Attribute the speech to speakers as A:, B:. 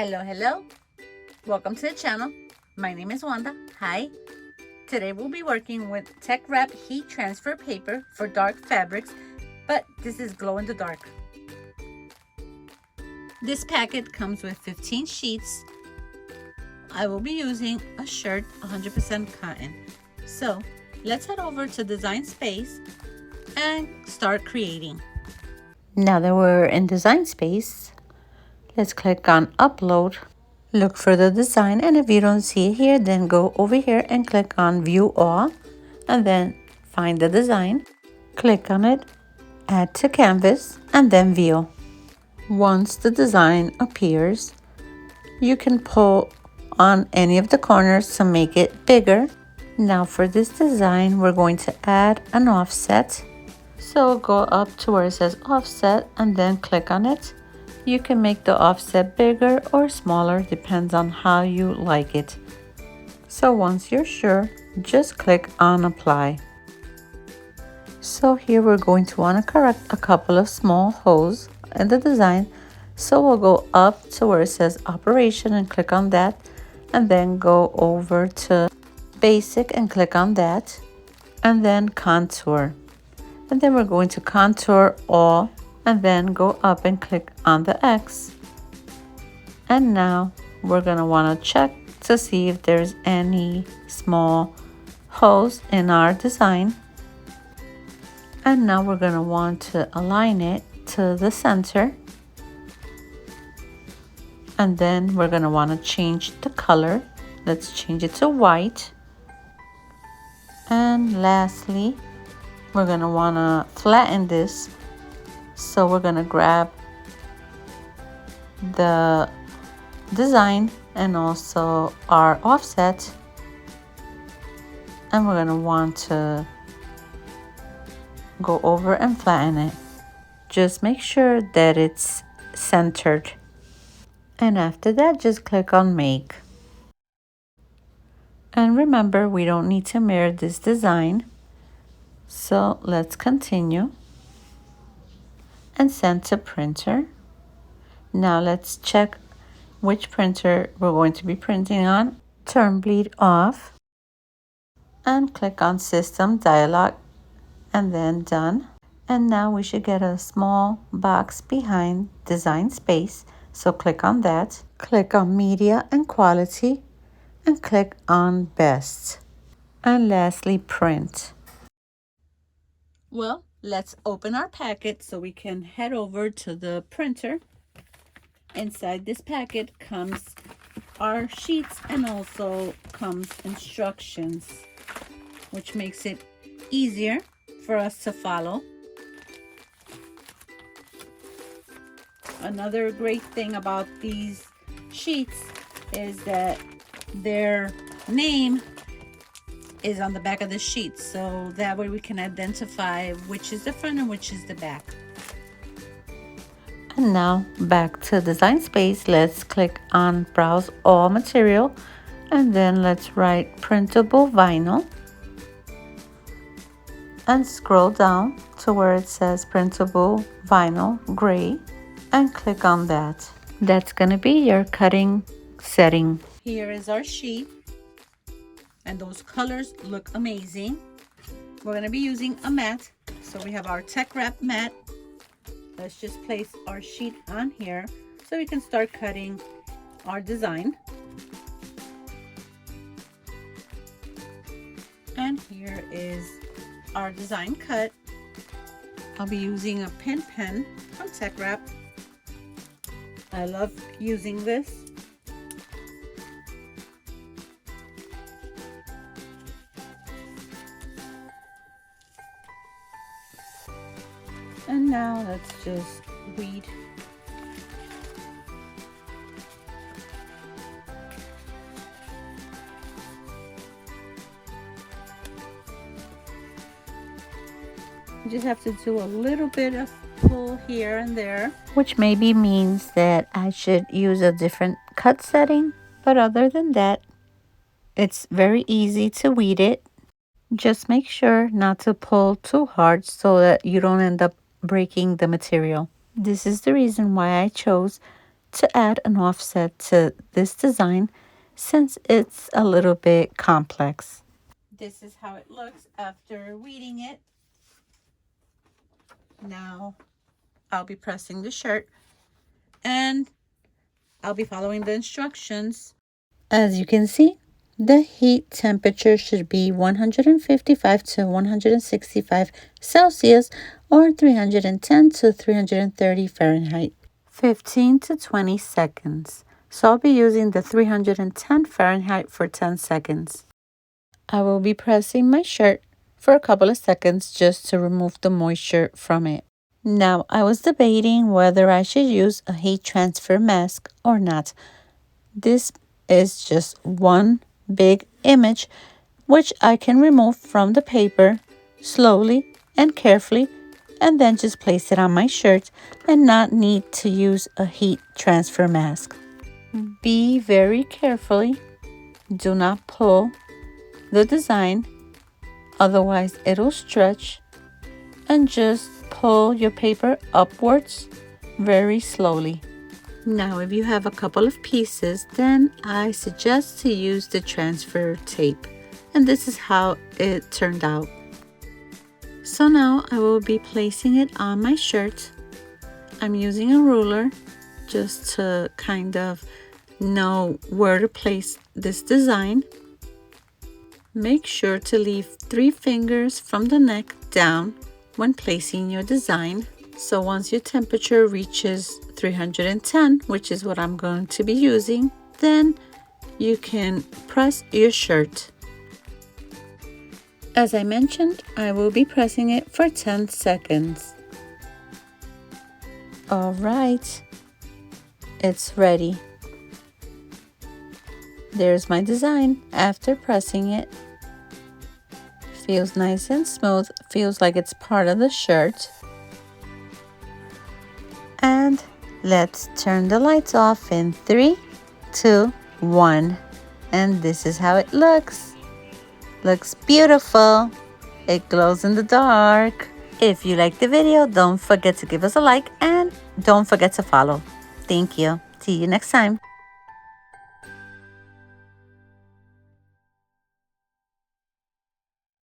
A: Hello. Welcome to the channel. My name is Wanda. Hi. Today we'll be working with Tech Wrap heat transfer paper for dark fabrics, but this is glow in the dark. This packet comes with 15 sheets. I will be using a shirt 100% cotton. So let's head over to Design Space and start creating. Now that we're in Design Space, let's click on Upload. Look for the design, and if you don't see it here, then go over here and click on View All, and then find the design. Click on it, Add to Canvas, and then View. Once the design appears, you can pull on any of the corners to make it bigger. Now for this design, we're going to add an offset. So go up to where it says Offset and then click on it. You can make the offset bigger or smaller, depends on how you like it. So once you're sure, just click on Apply. So here we're going to want to correct a couple of small holes in the design. So we'll go up to where it says Operation and click on that, and then go over to Basic and click on that, and then Contour. And then we're going to contour all, and then go up and click on the X. And now we're going to want to check to see if there's any small holes in our design. And now we're going to want to align it to the center. And then we're going to want to change the color. Let's change it to white. And lastly, we're going to want to flatten this. So we're going to grab the design and also our offset, and we're going to want to go over and flatten it. Just make sure that it's centered. And after that, just click on Make. And remember, we don't need to mirror this design. So let's continue and send to printer. Now let's check which printer we're going to be printing on. Turn bleed off and click on System dialog and then Done. And now we should get a small box behind Design Space. So click on that, click on Media and Quality, and click on Best. And lastly, Print. Well, let's open our packet so we can head over to the printer. Inside this packet comes our sheets and also comes instructions, which makes it easier for us to follow. Another great thing about these sheets is that their name is on the back of the sheet, so that way we can identify which is the front and which is the back. And now back to Design Space, let's click on Browse All Material, and then let's write Printable Vinyl and scroll down to where it says Printable Vinyl Gray and click on that. That's gonna be your cutting setting. Here is our sheet, and those colors look amazing. We're going to be using a mat, so we have our Tech Wrap mat. Let's just place our sheet on here so we can start cutting our design. And here is our design cut. I'll be using a pin pen from Tech Wrap. I love using this. And now let's just weed. You just have to do a little bit of pull here and there, which maybe means that I should use a different cut setting. But other than that, it's very easy to weed it. Just make sure not to pull too hard so that you don't end up breaking the material. This is the reason why I chose to add an offset to this design since it's a little bit complex. This is how it looks after weeding it. Now I'll be pressing the shirt and I'll be following the instructions. As you can see, the heat temperature should be 155 to 165 Celsius or 310 to 330 Fahrenheit. 15 to 20 seconds. So I'll be using the 310 Fahrenheit for 10 seconds. I will be pressing my shirt for a couple of seconds just to remove the moisture from it. Now, I was debating whether I should use a heat transfer mask or not. This is just one big image which I can remove from the paper slowly and carefully and then just place it on my shirt and not need to use a heat transfer mask. Be very carefully. Do not pull the design, otherwise it'll stretch, and just pull your paper upwards very slowly. Now, if you have a couple of pieces, then I suggest to use the transfer tape. And this is how it turned out. So now I will be placing it on my shirt. I'm using a ruler just to kind of know where to place this design. Make sure to leave 3 fingers from the neck down when placing your design. So once your temperature reaches 310, which is what I'm going to be using, then you can press your shirt. As I mentioned, I will be pressing it for 10 seconds. All right, it's ready. There's my design after pressing it. Feels nice and smooth, feels like it's part of the shirt. And let's turn the lights off in 3, 2, 1. And this is how it looks. Looks beautiful. It glows in the dark. If you like the video, don't forget to give us a like and don't forget to follow. Thank you. See you next time.